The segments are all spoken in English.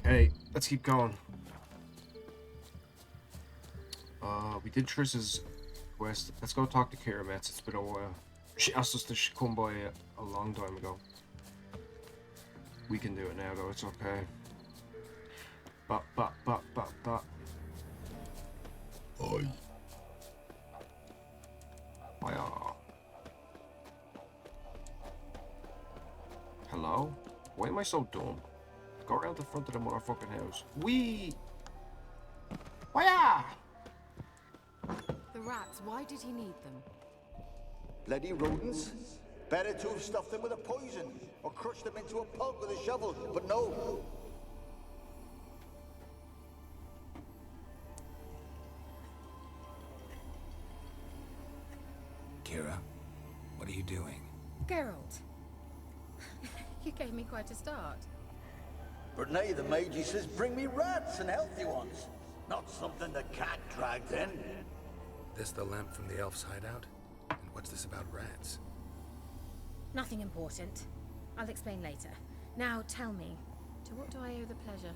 Hey, let's keep going. We did Triss's quest. Let's go talk to Kira, mates. It's been a while. She asked us to come by a long time ago. We can do it now, though. It's okay. But. Oi. Hiya. Hello? Why am I so dumb? Go around the front of the motherfucking house. Wee! Hiya! The rats, why did he need them? Bloody rodents. Better to have stuffed them with a poison or crushed them into a pulp with a shovel, but no. Kira, what are you doing? Geralt. You gave me quite a start. But now the mage says bring me rats and healthy ones. Not something the cat dragged in. This the lamp from the elf's hideout? And what's this about rats? Nothing important. I'll explain later. Now tell me, to what do I owe the pleasure?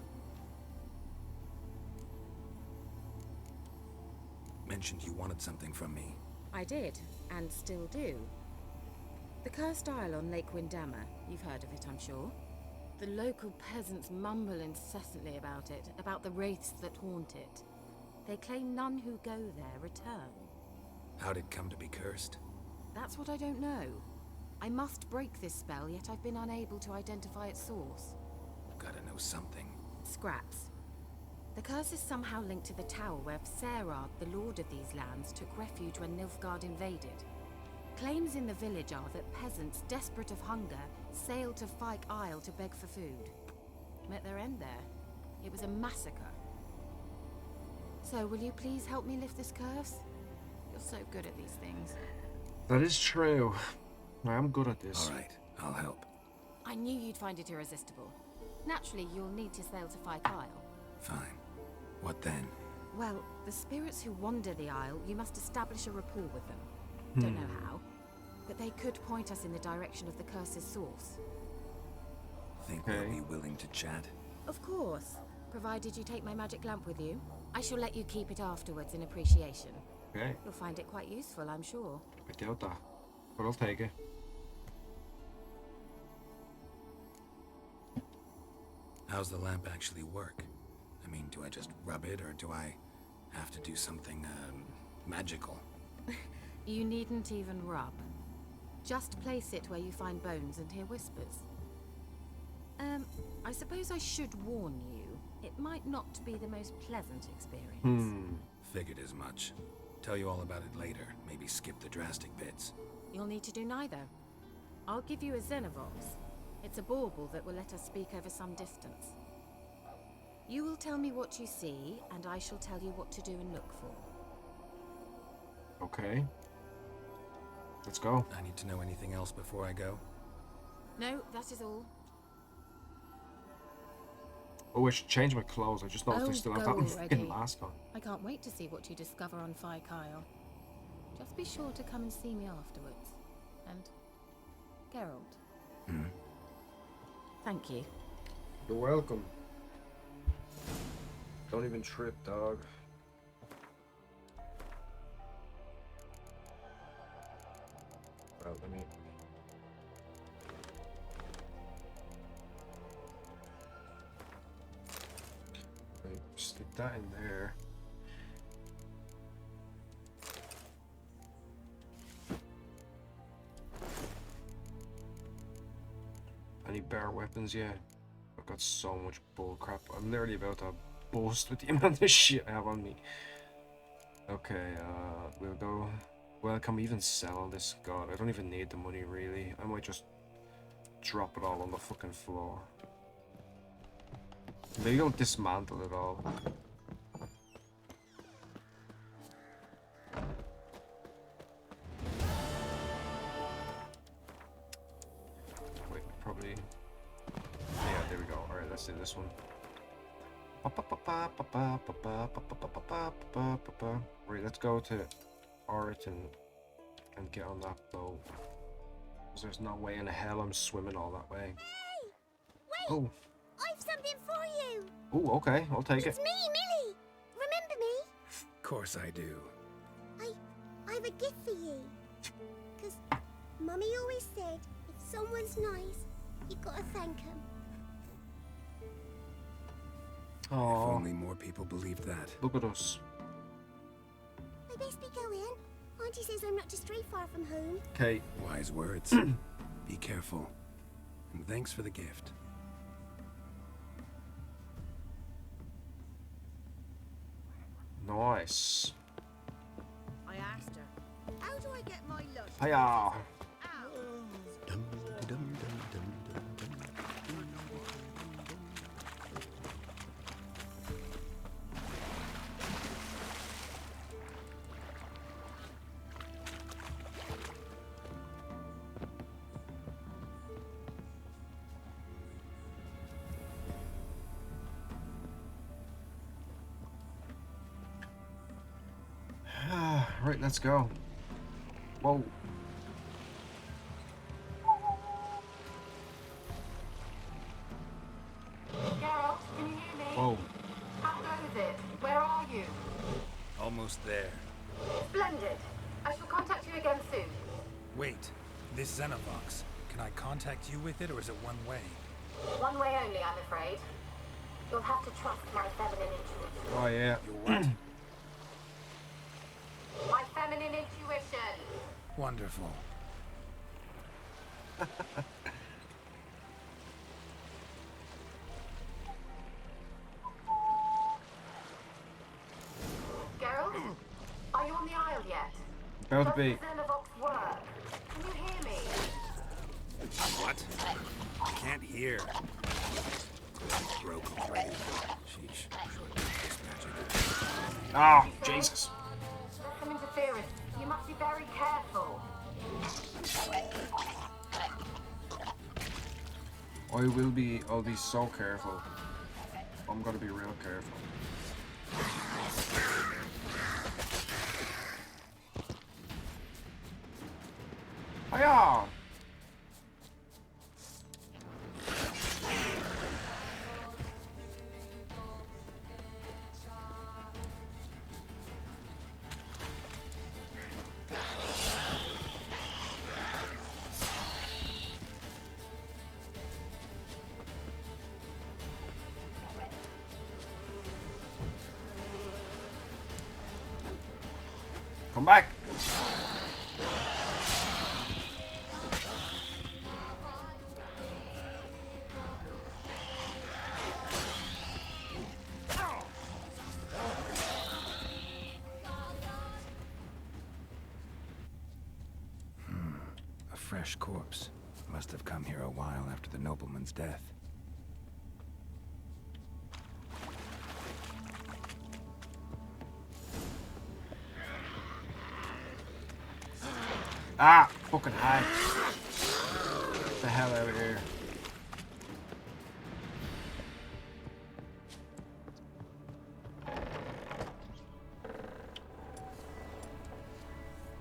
Mentioned you wanted something from me. I did, and still do. The cursed isle on Lake Windammer. You've heard of it, I'm sure. The local peasants mumble incessantly about it, about the wraiths that haunt it. They claim none who go there return. How'd it come to be cursed? That's what I don't know. I must break this spell, yet I've been unable to identify its source. Gotta know something. Scraps. The curse is somehow linked to the tower where Serard, the lord of these lands, took refuge when Nilfgaard invaded. Claims in the village are that peasants, desperate of hunger, sailed to Fyke Isle to beg for food. Met their end there. It was a massacre. So, will you please help me lift this curse? You're so good at these things. That is true. I am good at this. Alright, I'll help. I knew you'd find it irresistible. Naturally, you'll need to sail to Fyke Isle. Fine. What then? Well, the spirits who wander the isle, you must establish a rapport with them. Don't know how, but they could point us in the direction of the curse's source. Think they'll be willing to chat? Of course, provided you take my magic lamp with you. I shall let you keep it afterwards in appreciation. Okay. You'll find it quite useful, I'm sure. I doubt that, but I'll take it. How's the lamp actually work? I mean, do I just rub it, or do I have to do something, magical? You needn't even rub. Just place it where you find bones and hear whispers. I suppose I should warn you. It might not be the most pleasant experience. Figured as much. Tell you all about it later. Maybe skip the drastic bits. You'll need to do neither. I'll give you a Xenovox. It's a bauble that will let us speak over some distance. You will tell me what you see, and I shall tell you what to do and look for. Okay. Let's go. I need to know anything else before I go? No, that is all. Oh, I should change my clothes. I just noticed I still have that go fucking already. mask on. I can't wait to see what you discover on Fyke Isle. Just be sure to come and see me afterwards. And Geralt. Thank you. You're welcome. Don't even trip, dog. Well, let me... stick that in there. Any bear weapons? Yeah. I've got so much bull crap. I'm literally about to boast with the amount of shit I have on me. Okay, we'll go. Well, can we even sell this? God, I don't even need the money really. I might just drop it all on the fucking floor. Maybe don't dismantle it all. Wait, probably. Yeah, there we go. Alright, let's do this one. Right, let's go to Oriton and get on that boat. Because there's no way in hell I'm swimming all that way. Hey! Wait! Oh, I've something for you! Oh, okay, I'll take It's it. me, Millie. Remember me? Of course I do. I've a gift for you. Because Mummy always said if someone's nice, you gotta thank them. If Oh, only more people believed that. look at us. I best be going. Auntie says I'm not to stray far from home. Okay, Wise words. Be careful. And thanks for the gift. nice. I asked her, how do I get my lunch? Hiya. Ow. Right, let's go. Whoa. Geralt, can you hear me? Whoa. How goes it? Where are you? Almost there. Splendid. I shall contact you again soon. Wait, this Xenovox. Can I contact you with it, or is it one way? One way only, I'm afraid. You'll have to trust my feminine intuition. Oh, yeah. Your what? My feminine intuition. Wonderful. Geralt, are you on the Isle yet? About to Does be. the Xenovox work? Can you hear me? What? I can't hear. Broke already. Sheesh. This magic. Ah, Jesus. There's some interference. You must be very careful. I'll be so careful. I'm gonna be real careful. Hiya! Come back! A fresh corpse. Must have come here a while after the nobleman's death. Ah! Fucking high. Get the hell out of here.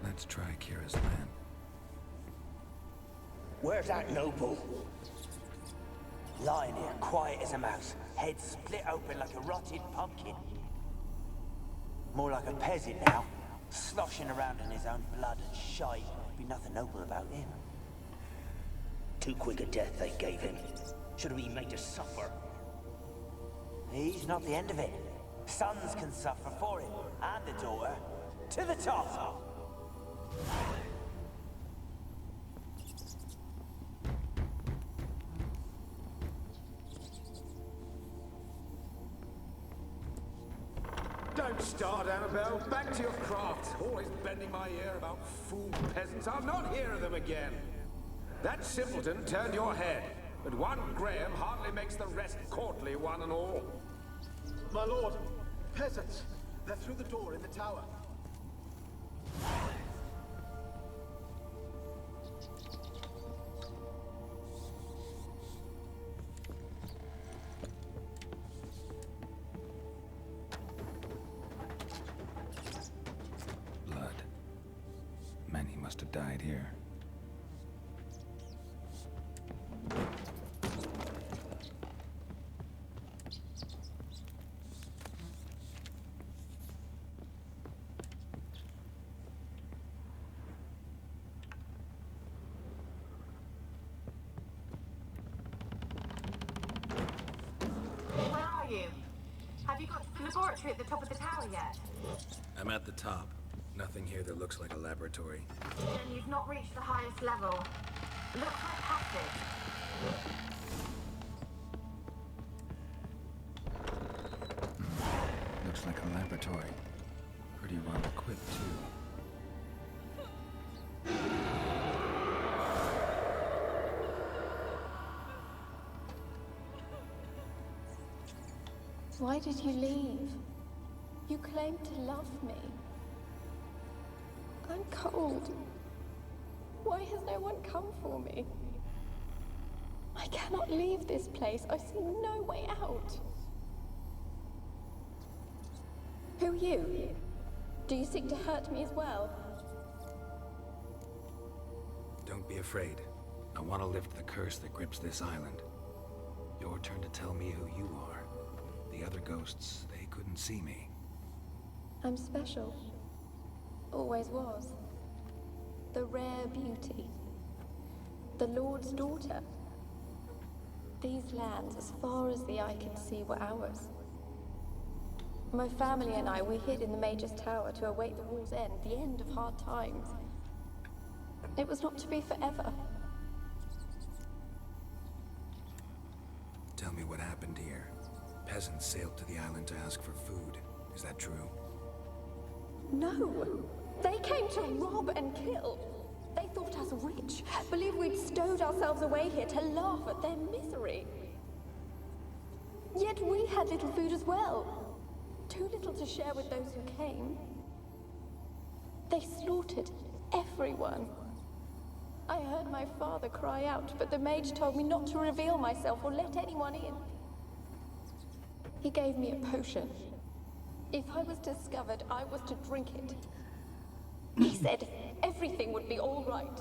Let's try Kira's land. Where's that noble? Lying here, quiet as a mouse, head split open like a rotted pumpkin. More like a peasant now, sloshing around in his own blood and shite. Be nothing noble about him. Too quick a death they gave him. Should have been made to suffer. He's not the end of it. Sons can suffer for him, and the daughter. To the top! Don't start, Annabelle. Back to your craft. Always bending my ear about fool peasants. I'll not hear of them again. That simpleton turned your head, but one Graham hardly makes the rest courtly, one and all. My lord, peasants. They're through the door in the tower. Blood. Many must have died here. you? Have you got to the laboratory at the top of the tower yet? I'm at the top. Nothing here that looks like a laboratory. Then you've not reached the highest level. Look for a passage. Looks like a laboratory. Pretty well equipped, too. Why did you leave? You claimed to love me. I'm cold. Why has no one come for me? I cannot leave this place. I see no way out. Who are you? Do you seek to hurt me as well? Don't be afraid. I want to lift the curse that grips this island. Your turn to tell me who you are. The other ghosts, they couldn't see me. I'm special. Always was. The rare beauty. The Lord's daughter. These lands, as far as the eye can see, were ours. My family and I, we hid in the Major's Tower to await the war's end, the end of hard times. It was not to be forever. Tell me what happened here. Peasants sailed to the island to ask for food. Is that true? No! They came to rob and kill. They thought us rich, believed we'd stowed ourselves away here to laugh at their misery. Yet we had little food as well. Too little to share with those who came. They slaughtered everyone. I heard my father cry out, but the mage told me not to reveal myself or let anyone in. He gave me a potion. If I was discovered, I was to drink it. He said everything would be all right.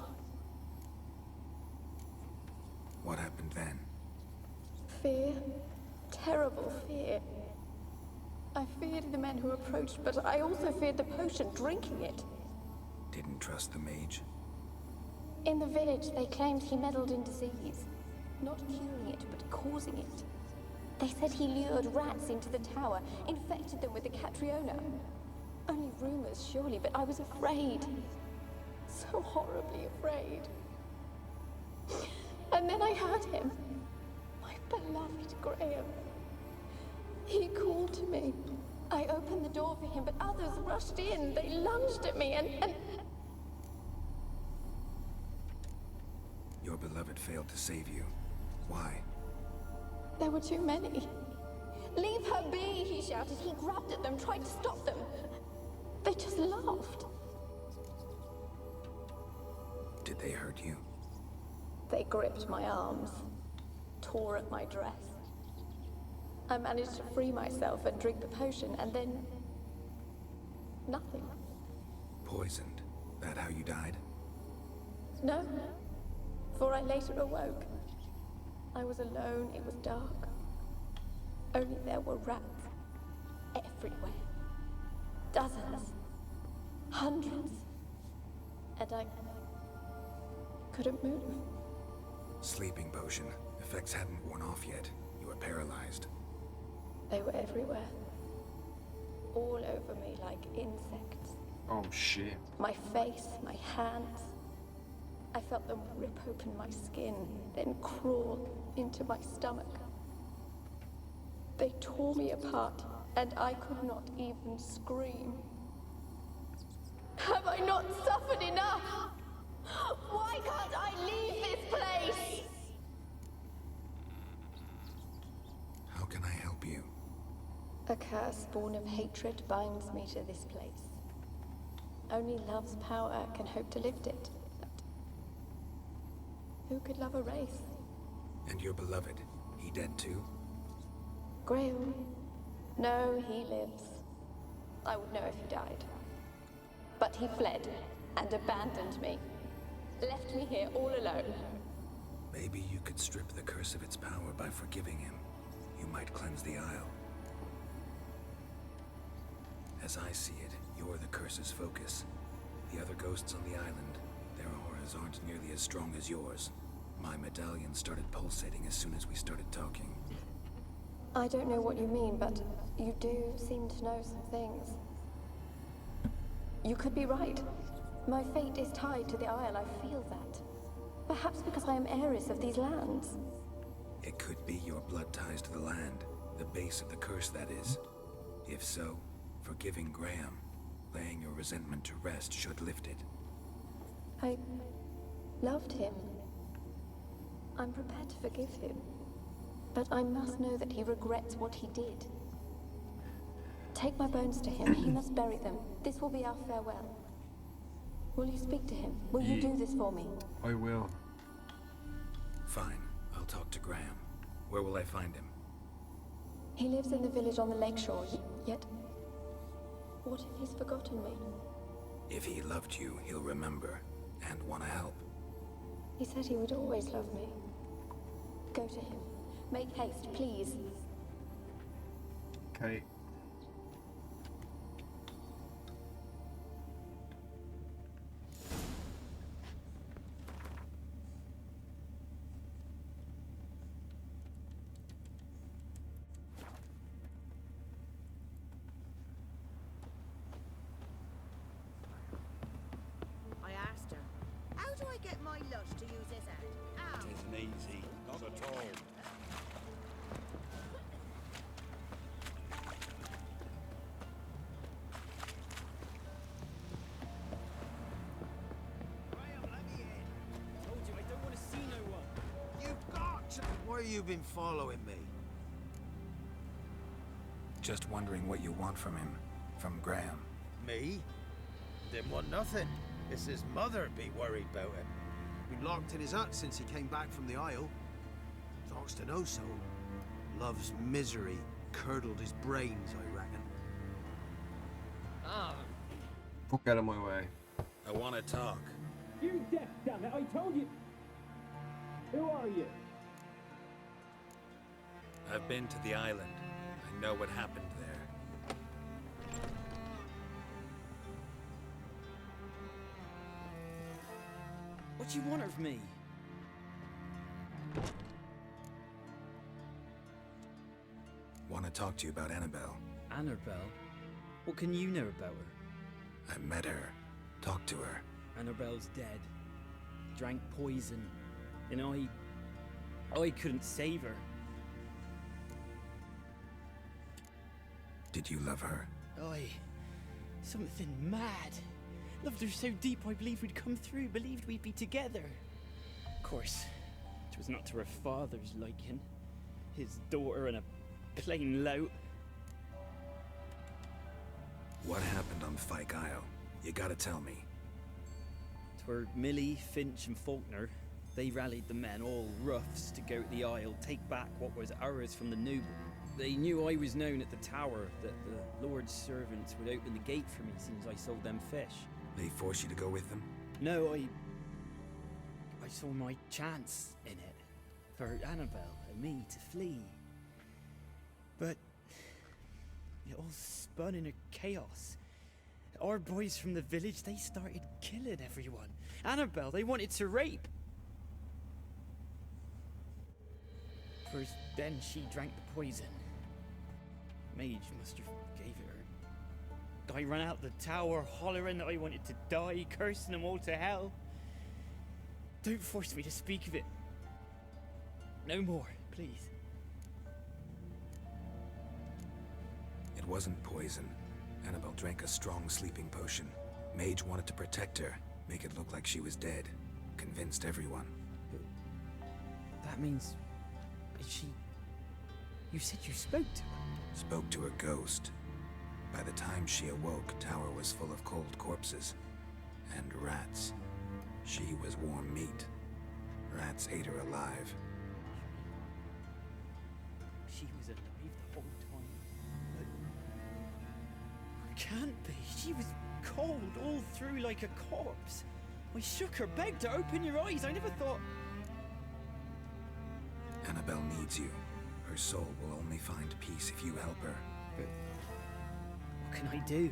What happened then? Fear. Terrible fear. I feared the men who approached, but I also feared the potion, drinking it. Didn't trust the mage? In the village, they claimed he meddled in disease. Not curing it, but causing it. They said he lured rats into the tower, infected them with the Catriona. Only rumors, surely, but I was afraid. So horribly afraid. And then I heard him. My beloved Graham. He called to me. I opened the door for him, but others rushed in. They lunged at me and... Your beloved failed to save you. Why? There were too many. Leave her be, he shouted. He grabbed at them, tried to stop them. They just laughed. Did they hurt you? They gripped my arms, tore at my dress. I managed to free myself and drink the potion, and then... nothing. Poisoned? That how you died? No, for I later awoke. I was alone, it was dark. Only there were rats. Everywhere. Dozens. Hundreds. And I... couldn't move. Sleeping potion. Effects hadn't worn off yet. You were paralyzed. They were everywhere. All over me like insects. Oh shit. My face, my hands. I felt them rip open my skin, then crawl into my stomach. They tore me apart, and I could not even scream. Have I not suffered enough? Why can't I leave this place? How can I help you? A curse born of hatred binds me to this place. Only love's power can hope to lift it. But who could love a race? And your beloved, he dead too? Graham? No, he lives. I would know if he died. But he fled and abandoned me. Left me here all alone. Maybe you could strip the curse of its power by forgiving him. You might cleanse the Isle. As I see it, you're the curse's focus. The other ghosts on the island, their auras aren't nearly as strong as yours. My medallion started pulsating as soon as we started talking. I don't know what you mean, but you do seem to know some things. You could be right. My fate is tied to the Isle, I feel that. Perhaps because I am heiress of these lands. It could be your blood ties to the land, the base of the curse, that is. If so, forgiving Graham, laying your resentment to rest, should lift it. I loved him. I'm prepared to forgive him. But I must know that he regrets what he did. Take my bones to him. He must bury them. This will be our farewell. Will you speak to him? Will you do this for me? I will. Fine. I'll talk to Graham. Where will I find him? He lives in the village on the lakeshore, yet... What if he's forgotten me? If he loved you, he'll remember, and want to help. He said he would always love me. Go to him. Make haste, please. Okay. I asked her, how do I get my lush to use this head? Ow! It isn't easy, not at all. Told you, I don't want to see no one. You've got to... Why you been following me? Just wondering what you want from him. From Graham. Me? Didn't want nothing. It's his mother be worried about him. Been locked in his hut since he came back from the Isle. Talks to no soul. Love's misery curdled his brains, I reckon. Ah, Fuck out of my way. I want to talk. you deaf, damn it! I told you. Who are you? I've been to the island. I know what happened there. What do you want of me? Want to talk to you about Annabelle. Annabelle? What can you know about her? I met her. Talked to her. Annabelle's dead. Drank poison. And I couldn't save her. Did you love her? Something mad. Loved her so deep I believed we'd come through, believed we'd be together. Of course, it was not to her father's liking. His daughter and a plain lout. What happened on Fyke Isle? You gotta tell me. 'Twere Millie, Finch and Faulkner. They rallied the men, all roughs, to go to the Isle, take back what was ours from the noble. They knew I was known at the tower, that the Lord's servants would open the gate for me since I sold them fish. They forced you to go with them? No, I saw my chance in it. For Annabelle and me to flee. But it all spun in a chaos. Our boys from the village, they started killing everyone. Annabelle, they wanted to rape. First, then she drank the poison. Mage must have gave it her. I ran out the tower hollering that I wanted to die, cursing them all to hell. Don't force me to speak of it. No more, please. It wasn't poison. Annabelle drank a strong sleeping potion. Mage wanted to protect her, make it look like she was dead. Convinced everyone. That means... You said you spoke to her? Spoke to a ghost. By the time she awoke, tower was full of cold corpses. And rats. She was warm meat. Rats ate her alive. She was alive the whole time. But... Can't be. She was cold all through like a corpse. I shook her, begged her, open your eyes. I never thought... Annabelle needs you. Her soul will only find peace if you help her. But... what can I do?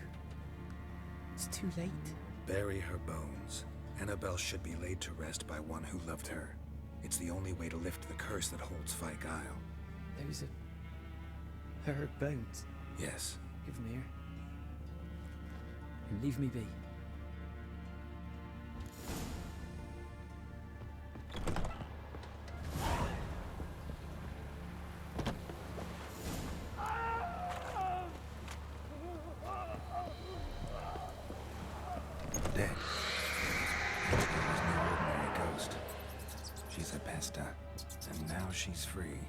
It's too late. Bury her bones. Annabelle should be laid to rest by one who loved her. It's the only way to lift the curse that holds Fyke Isle. There was Her bones. Yes. Give them here. And leave me be. Dead. There was no ordinary ghost. She's a pesta, and now she's free.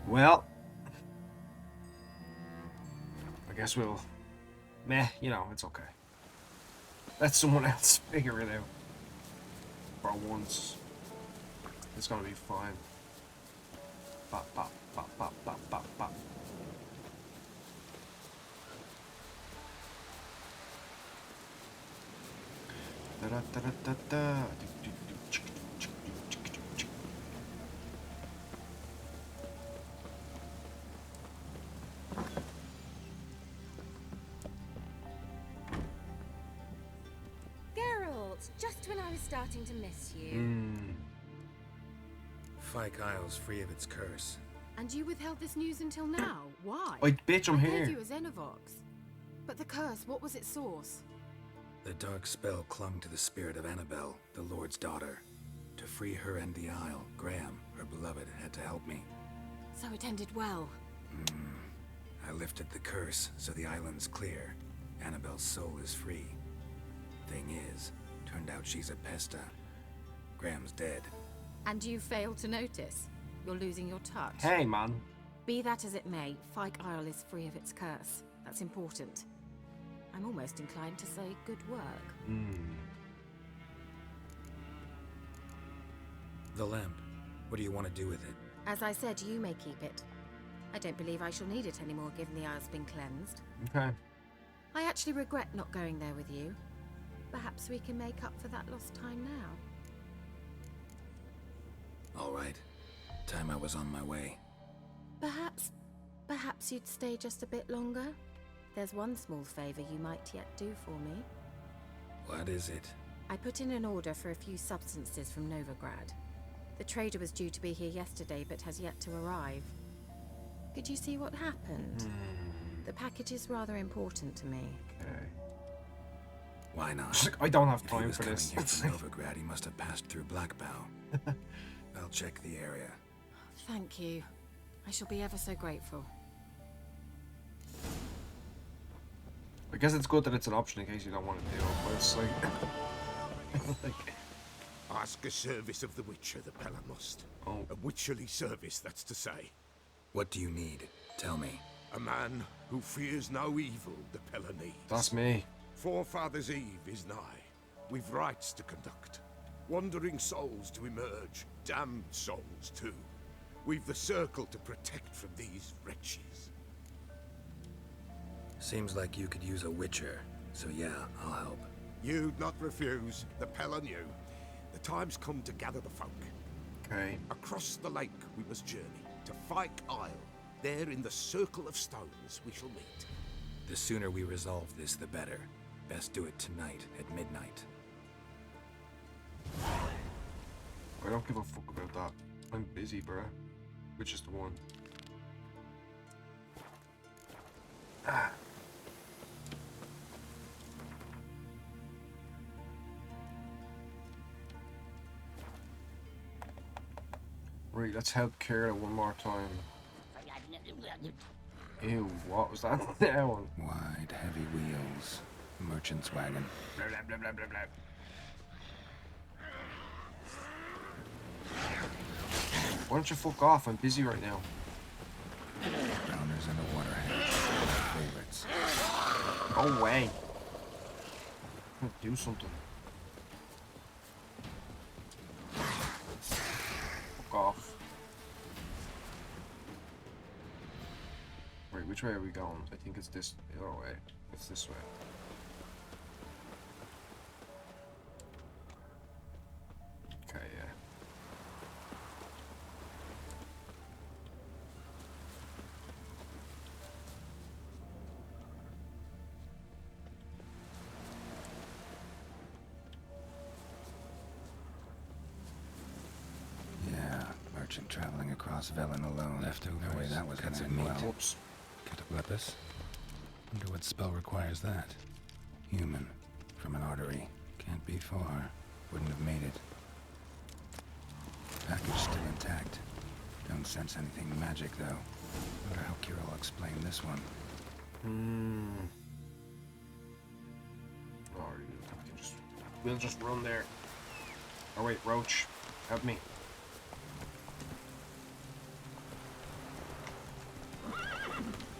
Well, I guess we'll... Meh, you know, it's okay. Let someone else figure it out. For once. It's gonna be fine. Bop, bop, bop, bop, bop, bop, bop. Da da da da da. Geralt, just when I was starting to miss you. Fyke Isle's free of its curse. And you withheld this news until now. Why? Oi, bitch, I'm I here. gave you a Xenovox. But the curse, what was its source? The dark spell clung to the spirit of Annabelle, the Lord's daughter. To free her and the Isle, Graham, her beloved, had to help me. So it ended well. I lifted the curse, so the island's clear. Annabelle's soul is free. Thing is, turned out she's a pesta. Graham's dead. And you failed to notice. You're losing your touch. Hey, man. Be that as it may, Fyke Isle is free of its curse. That's important. I'm almost inclined to say good work. The lamp. What do you want to do with it? As I said, you may keep it. I don't believe I shall need it anymore, given the Isle's been cleansed. Okay. I actually regret not going there with you. Perhaps we can make up for that lost time now. All right. Time I was on my way. Perhaps you'd stay just a bit longer? There's one small favor you might yet do for me. What is it? I put in an order for a few substances from Novigrad. The trader was due to be here yesterday, but has yet to arrive. Could you see what happened? The package is rather important to me. Okay. Why not? I don't have If he time was for this. coming here from Novigrad, he must have passed through Blackbow. I'll check the area. Thank you. I shall be ever so grateful. I guess it's good that it's an option in case you don't want to do it, but it's like... Ask a service of the Witcher, the Pella must. Oh. A witcherly service, that's to say. What do you need? Tell me. A man who fears no evil, the Pella needs. That's me. Forefathers' Eve is nigh. We've rites to conduct. Wandering souls to emerge. Damned souls, too. We've the circle to protect from these wretches. Seems like you could use a witcher, so yeah, I'll help. You'd not refuse. The Pella knew. The time's come to gather the folk. Okay. Across the lake we must journey, to Fyke Isle. There in the circle of stones we shall meet. The sooner we resolve this, the better. Best do it tonight at midnight. I don't give a fuck about that. I'm busy, bruh. Which is the one? Ah. Right, let's help Kara one more time. Ew, what was that? That one. Wide, heavy wheels. Merchant's wagon. Blah, blah, blah, blah, blah, blah. Why don't you fuck off? I'm busy right now. Rounders and the waterheads. My favorites. Go away. Do something. Fuck off. Right, which way are we going? I think it's this other way. It's this way. Okay, yeah. merchant traveling across Velen alone. Leftovers. No way that was gonna end well. Whoops. Cataplepus? Wonder what spell requires that. Human. From an artery. Can't be far. Wouldn't have made it. Package still intact. Don't sense anything magic, though. Wonder how Kira will explain this one. Oh, we'll just run there. Oh wait, Roach, help me.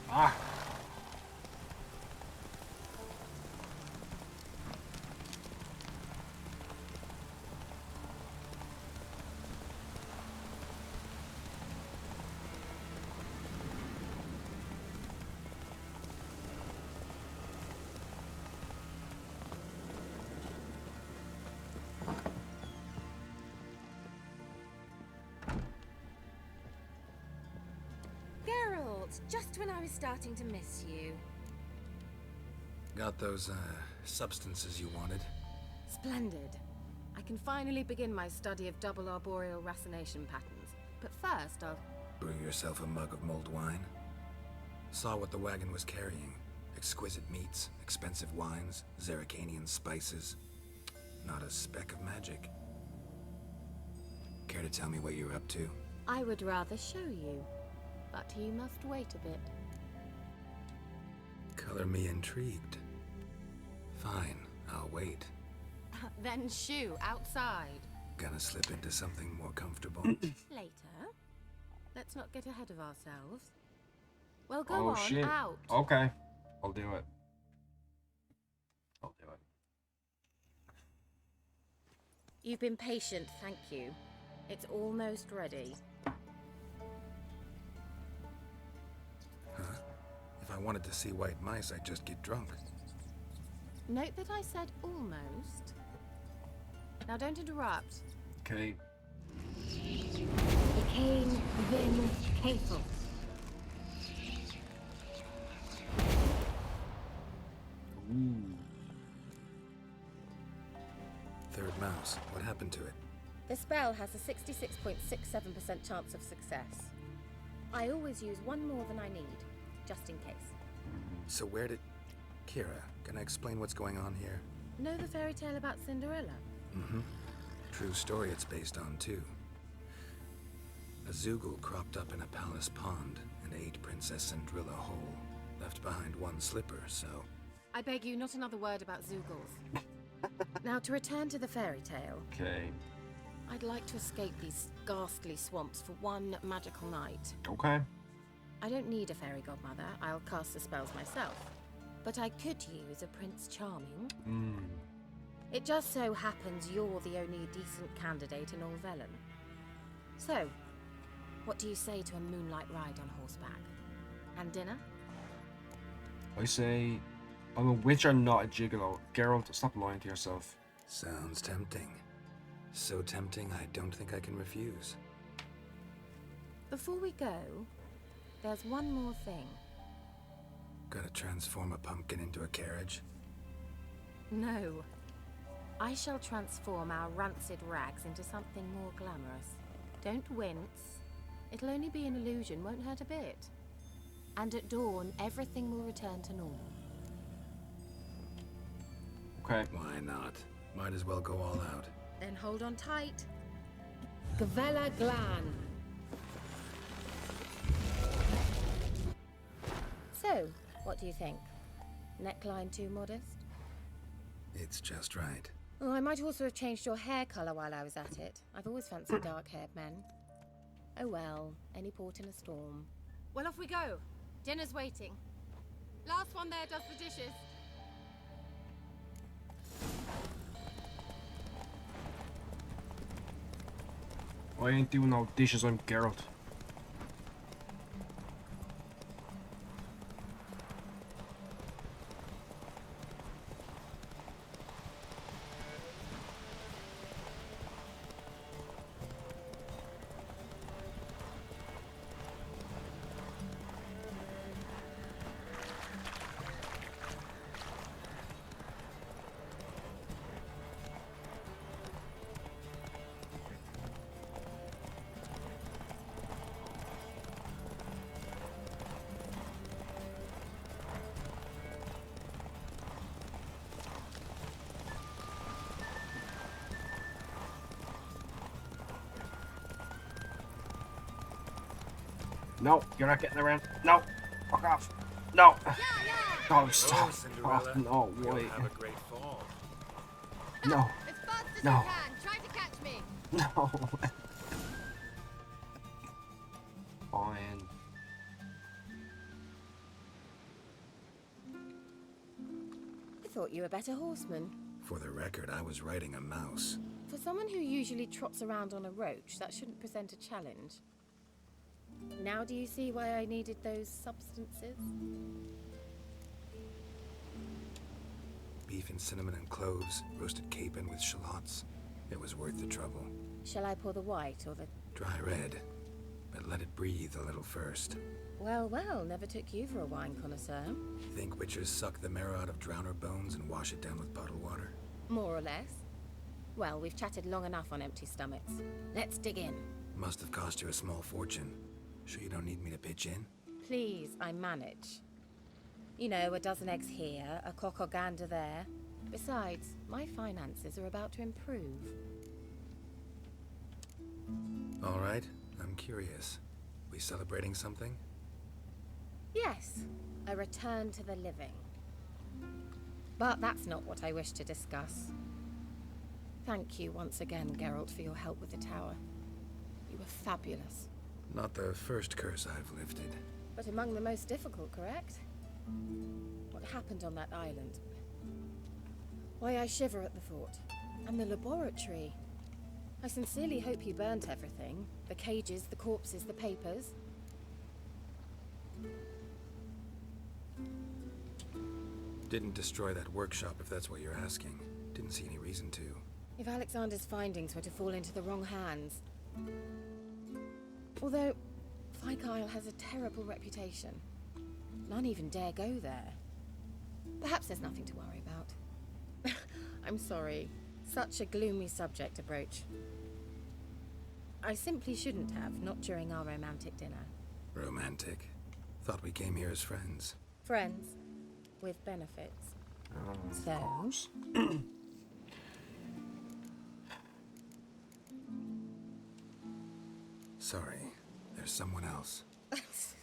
Ah! Just when I was starting to miss you. Got those, substances you wanted? Splendid. I can finally begin my study of double arboreal racination patterns. But first, I'll... Brew yourself a mug of mulled wine? Saw what the wagon was carrying. Exquisite meats, expensive wines, Zerrikanian spices. Not a speck of magic. Care to tell me what you're up to? I would rather show you. But you must wait a bit. Color me intrigued. Fine, I'll wait. Then shoo, outside. Gonna slip into something more comfortable. Later. Let's not get ahead of ourselves. Well, go on, shit. out. Okay, I'll do it. I'll do it. You've been patient, thank you. It's almost ready. If I wanted to see white mice, I'd just get drunk. Note that I said almost. Now don't interrupt. Okay. Became Vin Cathel. Ooh. Third mouse. What happened to it? The spell has a 66.67% chance of success. I always use one more than I need, just in case. So where did... Kira, can I explain what's going on here? Know the fairy tale about Cinderella? Mm-hmm. True story it's based on, too. A Zoogle cropped up in a palace pond and ate Princess Cinderella whole. Left behind one slipper, so... I beg you, not another word about Zoogles. Now, to return to the fairy tale. Okay. I'd like to escape these ghastly swamps for one magical night. Okay. I don't need a fairy godmother. I'll cast the spells myself. But I could use a Prince Charming. It just so happens you're the only decent candidate in all Velen. So, what do you say to a moonlight ride on horseback? And dinner? I say, I'm a witch or not a gigolo. Geralt, stop lying to yourself. Sounds tempting. So tempting, I don't think I can refuse. Before we go, there's one more thing. Gotta transform a pumpkin into a carriage? No. I shall transform our rancid rags into something more glamorous. Don't wince. It'll only be an illusion, won't hurt a bit. And at dawn, everything will return to normal. Okay. Why not? Might as well go all out. Then hold on tight. Gavella Glan. So, what do you think? Neckline too modest? It's just right. Oh, I might also have changed your hair colour while I was at it. I've always fancied dark-haired men. Oh well, any port in a storm. Well, off we go. Dinner's waiting. Last one there does the dishes. I ain't doing no dishes, I'm Geralt. No, you're not getting around. No, fuck off. No. Oh, stop. Cinderella. Oh, no, You'll wait. have a great fall. No. As fast as No. you can. Try to catch me. No. Fine. I thought you were a better horseman. For the record, I was riding a mouse. For someone who usually trots around on a roach, that shouldn't present a challenge. Now do you see why I needed those substances? Beef and cinnamon and cloves, roasted capon with shallots. It was worth the trouble. Shall I pour the white or the... Dry red, but let it breathe a little first. Well, well, never took you for a wine connoisseur. Think witchers suck the marrow out of drowner bones and wash it down with bottled water? More or less. Well, we've chatted long enough on empty stomachs. Let's dig in. Must have cost you a small fortune. Sure you don't need me to pitch in? Please, I manage. You know, a dozen eggs here, a cock or gander there. Besides, my finances are about to improve. All right, I'm curious. We celebrating something? Yes, a return to the living. But that's not what I wish to discuss. Thank you once again, Geralt, for your help with the tower. You were fabulous. Not the first curse I've lifted. But among the most difficult, correct? What happened on that island? Why, I shiver at the thought. And the laboratory. I sincerely hope you burnt everything. The cages, the corpses, the papers. Didn't destroy that workshop, if that's what you're asking. Didn't see any reason to. If Alexander's findings were to fall into the wrong hands... Although, Fyke Isle has a terrible reputation. None even dare go there. Perhaps there's nothing to worry about. I'm sorry. Such a gloomy subject to broach. I simply shouldn't have, not during our romantic dinner. Romantic? Thought we came here as friends. Friends. With benefits. So... Sorry, there's someone else.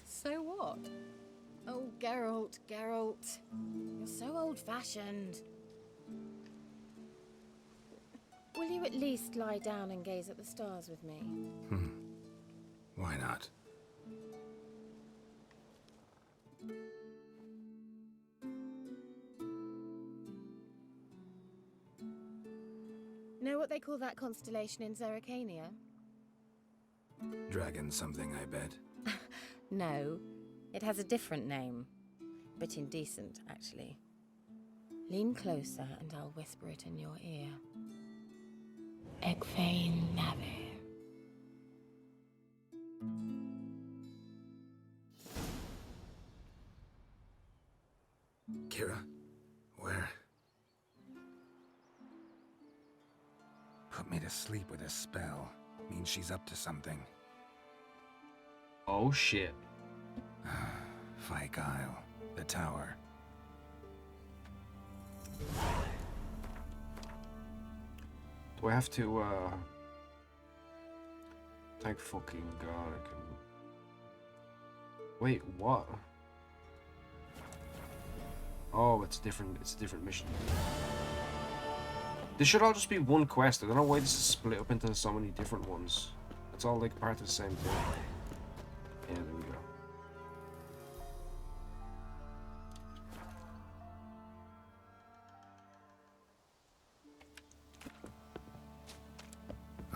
So what? Oh, Geralt, Geralt. You're so old-fashioned. Will you at least lie down and gaze at the stars with me? Why not? Know what they call that constellation in Zerrikania? Dragon something, I bet. No, it has a different name. Bit indecent, actually. Lean closer and I'll whisper it in your ear. Egfain Nave. Kira? Where? Put me to sleep with a spell. Means she's up to something. Oh shit. Fyke Isle. The tower. Do I have to, thank fucking God I can... Wait, what? Oh, it's a different mission. This should all just be one quest. I don't know why this is split up into so many different ones. It's all like part of the same thing. Yeah, there we go.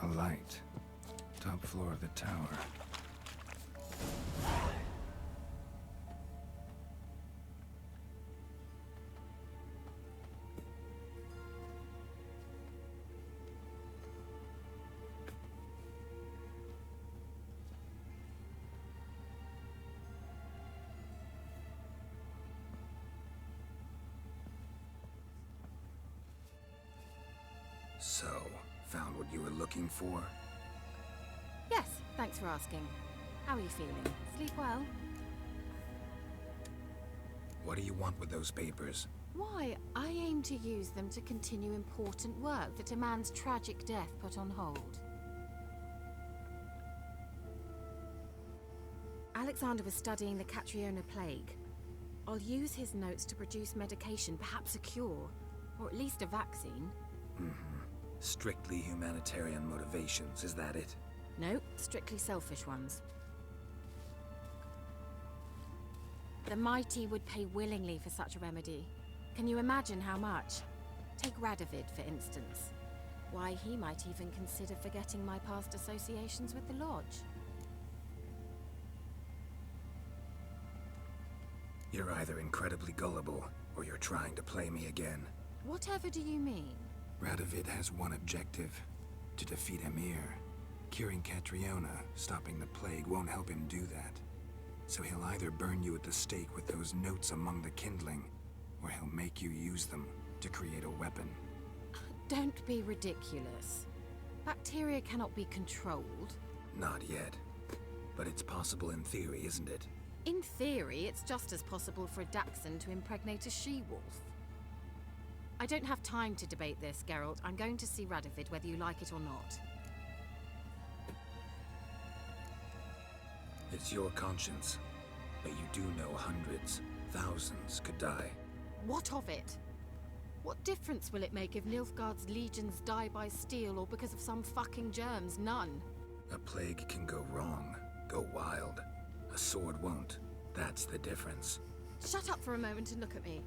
A light. Top floor of the tower. So, found what you were looking for? Yes, thanks for asking. How are you feeling? Sleep well? What do you want with those papers? Why, I aim to use them to continue important work that a man's tragic death put on hold. Alexander was studying the Catriona plague. I'll use his notes to produce medication, perhaps a cure, or at least a vaccine. Strictly humanitarian motivations, is that it? No, strictly selfish ones. The mighty would pay willingly for such a remedy. Can you imagine how much? Take Radovid, for instance. Why, he might even consider forgetting my past associations with the Lodge. You're either incredibly gullible, or you're trying to play me again. Whatever do you mean? Radovid has one objective: to defeat Emir. Curing Catriona, stopping the plague, won't help him do that. So he'll either burn you at the stake with those notes among the kindling, or he'll make you use them to create a weapon. Don't be ridiculous. Bacteria cannot be controlled. Not yet. But it's possible in theory, isn't it? In theory, it's just as possible for a Dachshund to impregnate a she-wolf. I don't have time to debate this, Geralt. I'm going to see Radovid whether you like it or not. It's your conscience. But you do know hundreds, thousands could die. What of it? What difference will it make if Nilfgaard's legions die by steel or because of some fucking germs? None. A plague can go wrong, go wild. A sword won't. That's the difference. Shut up for a moment and look at me.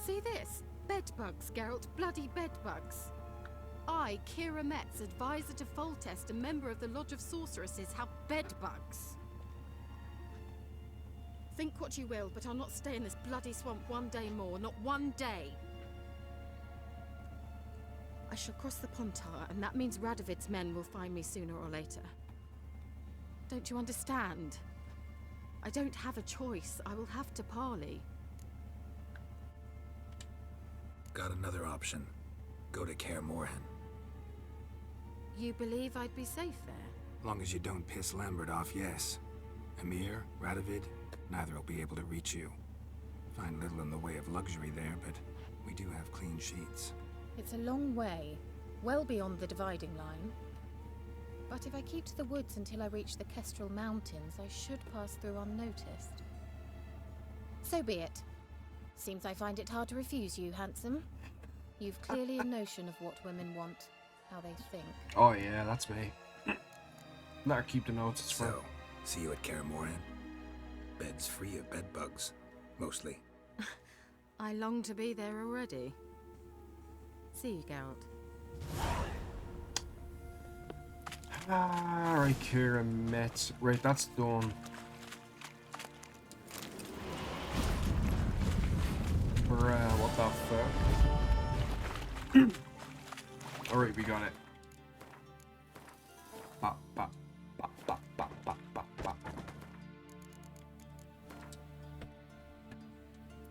See this? Bedbugs, Geralt. Bloody bedbugs. I, Kira Metz, advisor to Foltest, a member of the Lodge of Sorceresses, have bedbugs. Think what you will, but I'll not stay in this bloody swamp one day more. Not one day. I shall cross the Pontar, and that means Radovid's men will find me sooner or later. Don't you understand? I don't have a choice. I will have to parley. Got another option. Go to Kaer Morhen. You believe I'd be safe there? Long as you don't piss Lambert off, yes. Emir, Radovid, neither will be able to reach you. Find little in the way of luxury there, but we do have clean sheets. It's a long way, well beyond the dividing line. But if I keep to the woods until I reach the Kestrel Mountains, I should pass through unnoticed. So be it. Seems I find it hard to refuse you, handsome. You've clearly a notion of what women want, how they think. Oh yeah, that's me. Better keep the notes, it's fun. So, see you at Kaer Morhen. Beds free of bedbugs, mostly. I long to be there already. See you, Geralt. Right, Kira Metz. Right, that's done. Bruh, what the fuck? Alright, we got it. Bop, bop.